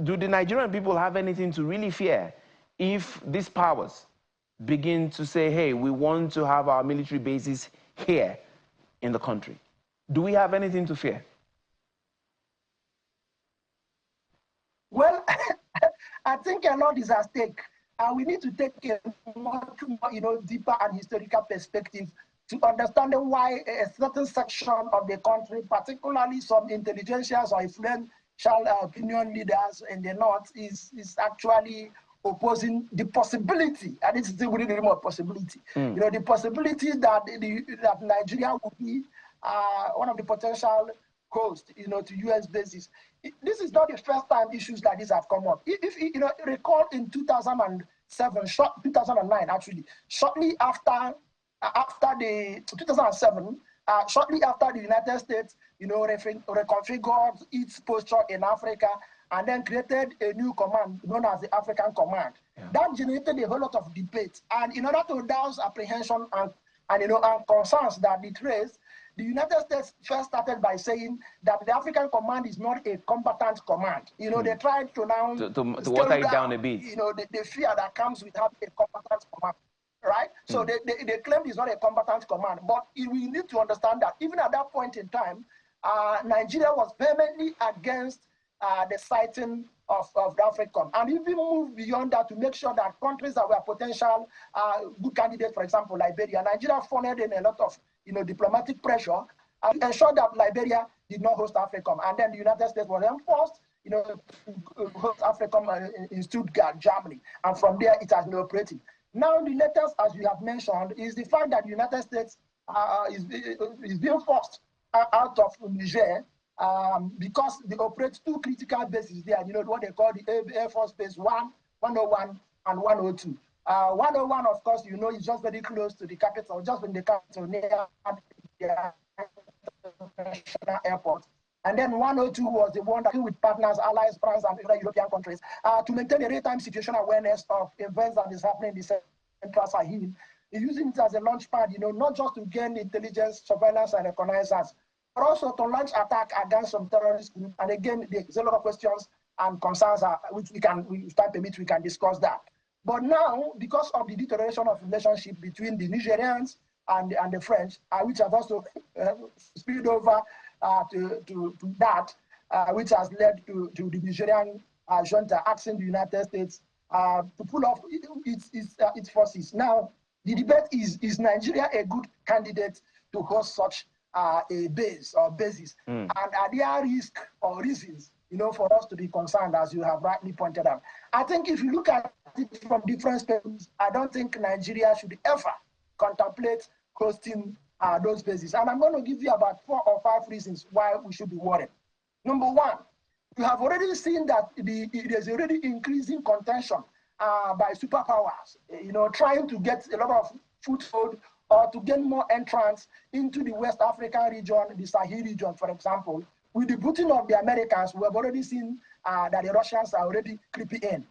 do the Nigerian people have anything to really fear if these powers begin to say, hey, we want to have our military bases here in the country? Do we have anything to fear? Well, I think a lot is at stake. We need to take a much more, deeper and historical perspective to understand why a certain section of the country, particularly some intelligentsia or influential opinion leaders in the north, is actually opposing the possibility, and it's still within the realm of possibility. The possibility that that Nigeria will be one of the potential hosts, to U.S. bases. This is not the first time issues like this have come up. If recall in 2007, 2009 actually, shortly after the 2007, shortly after the United States, reconfigured its posture in Africa and then created a new command known as the African Command. Yeah. That generated a whole lot of debate. And in order to douse apprehension and concerns that it raised, the United States first started by saying that the African Command is not a combatant command. They tried to now to water it down a bit. The fear that comes with having a combatant command, right? So they claimed it's not a combatant command. But we need to understand that even at that point in time, Nigeria was vehemently against the sighting of the AFRICOM. And even moved beyond that to make sure that countries that were potential good candidates, for example, Liberia, Nigeria funneled in a lot of diplomatic pressure and ensured that Liberia did not host AFRICOM. And then the United States was then forced to host AFRICOM in Stuttgart, Germany. And from there, it has been operating. Now, the latest, as you have mentioned, is the fact that the United States is being forced out of Niger because they operate two critical bases there. What they call the Air Force Base 101 and 102. 101, of course, is just very close to the capital, just in the capital near the international airport. And then 102 was the one that with partners, allies, France, and other European countries to maintain a real-time situation awareness of events that is happening in the Central Sahel, using it as a launch pad, not just to gain intelligence, surveillance, and reconnaissance, but also to launch attack against some terrorist groups. And again, there's a lot of questions and concerns which if time permits, we can discuss that. But now, because of the deterioration of relationship between the Nigerians and the French, which have also spilled over to that, which has led to the Nigerian junta asking the United States to pull off its forces. Now, the debate is Nigeria a good candidate to host such a base or basis? And are there risks or reasons, for us to be concerned, as you have rightly pointed out? I think if you look at it from different perspectives, I don't think Nigeria should ever contemplate hosting those bases. And I'm going to give you about 4 or 5 reasons why we should be worried. Number one, you have already seen that there's already increasing contention by superpowers, trying to get a lot of foothold or to gain more entrance into the West African region, the Sahel region, for example. With the booting of the Americans, we have already seen that the Russians are already creeping in,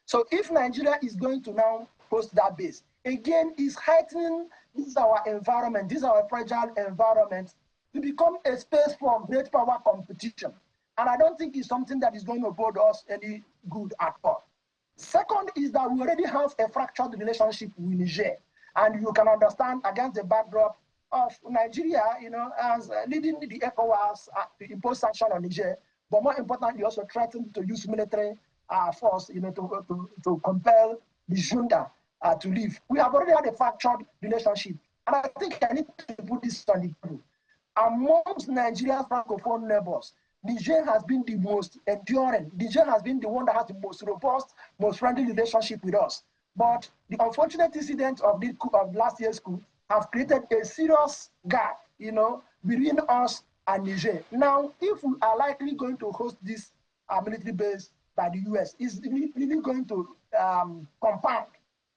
So if Nigeria is going to now host that base, again, is heightening this our environment, this our fragile environment to become a space for great power competition. And I don't think it's something that is going to bode us any good at all. Second is that we already have a fractured relationship with Niger. And you can understand against the backdrop of Nigeria, as leading the ECOWAS to impose sanctions on Niger, but more importantly, also threatened to use military force, to compel the junta to leave. We have already had a fractured relationship, and I think I need to put this on the table. Amongst Nigeria's francophone neighbors, Niger has been the most enduring. Niger has been the one that has the most robust, most friendly relationship with us. But the unfortunate incident of last year's coup have created a serious gap, between us and Niger. Now, if we are likely going to host this military base by the US, it's really going to compound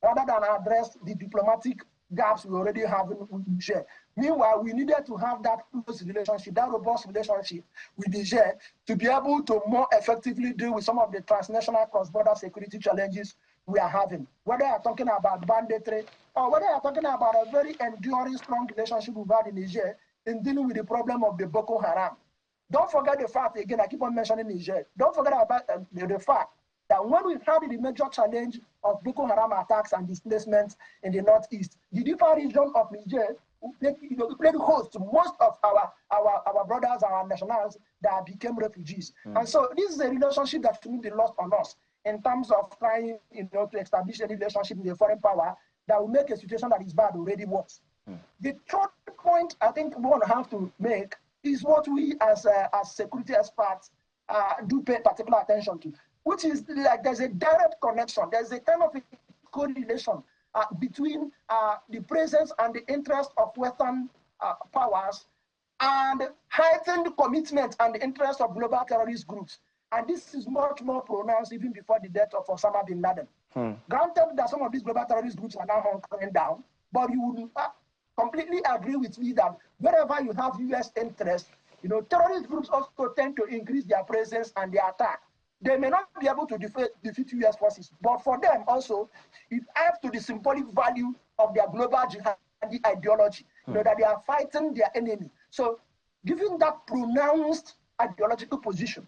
rather than address the diplomatic gaps we already have with Niger. Meanwhile, we needed to have that close relationship, that robust relationship with Niger to be able to more effectively deal with some of the transnational cross-border security challenges we are having. Whether you're talking about banditry or whether you're talking about a very enduring, strong relationship we've had in Niger in dealing with the problem of the Boko Haram. Don't forget the fact, again, I keep on mentioning Niger. Don't forget about the fact that when we had the major challenge of Boko Haram attacks and displacements in the northeast, the different region of Niger played host to most of our brothers, our nationals that became refugees. And so this is a relationship that shouldn't be lost on us in terms of trying, to establish a relationship with a foreign power that will make a situation that is bad already worse. The third point I think we want to have to make is what we as security experts do pay particular attention to, which is like there's a direct connection, there's a kind of a correlation between the presence and the interest of Western powers and heightened commitment and the interest of global terrorist groups. And this is much more pronounced even before the death of Osama bin Laden. Granted that some of these global terrorist groups are now hunkering down, but you would completely agree with me that wherever you have U.S. interest, terrorist groups also tend to increase their presence and their attack. They may not be able to defeat U.S. forces, but for them also, it adds to the symbolic value of their global jihadi ideology, that they are fighting their enemy. So given that pronounced ideological position,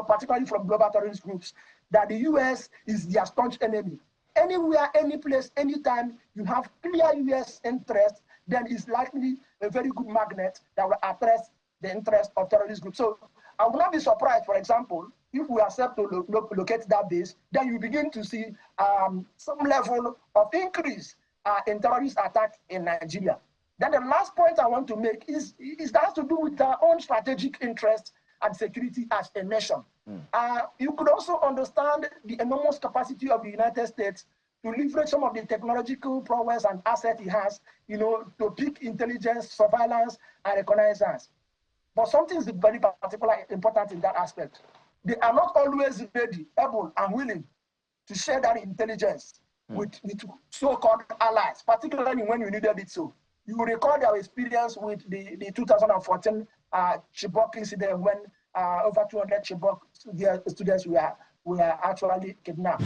particularly from global terrorist groups, that the U.S. is their staunch enemy. Anywhere, any place, anytime you have clear U.S. interest, then it's likely a very good magnet that will address the interest of terrorist groups. So I will not be surprised, for example, if we accept to locate that base, then you begin to see some level of increase in terrorist attacks in Nigeria. Then the last point I want to make is that has to do with our own strategic interest and security as a nation. You could also understand the enormous capacity of the United States to leverage some of the technological prowess and assets it has, to pick intelligence, surveillance, and reconnaissance. But something is very particularly important in that aspect. They are not always ready, able, and willing to share that intelligence with so-called allies, particularly when you needed it so. You will recall their experience with the 2014 Chibok incident when over 200 Chibok students were actually kidnapped.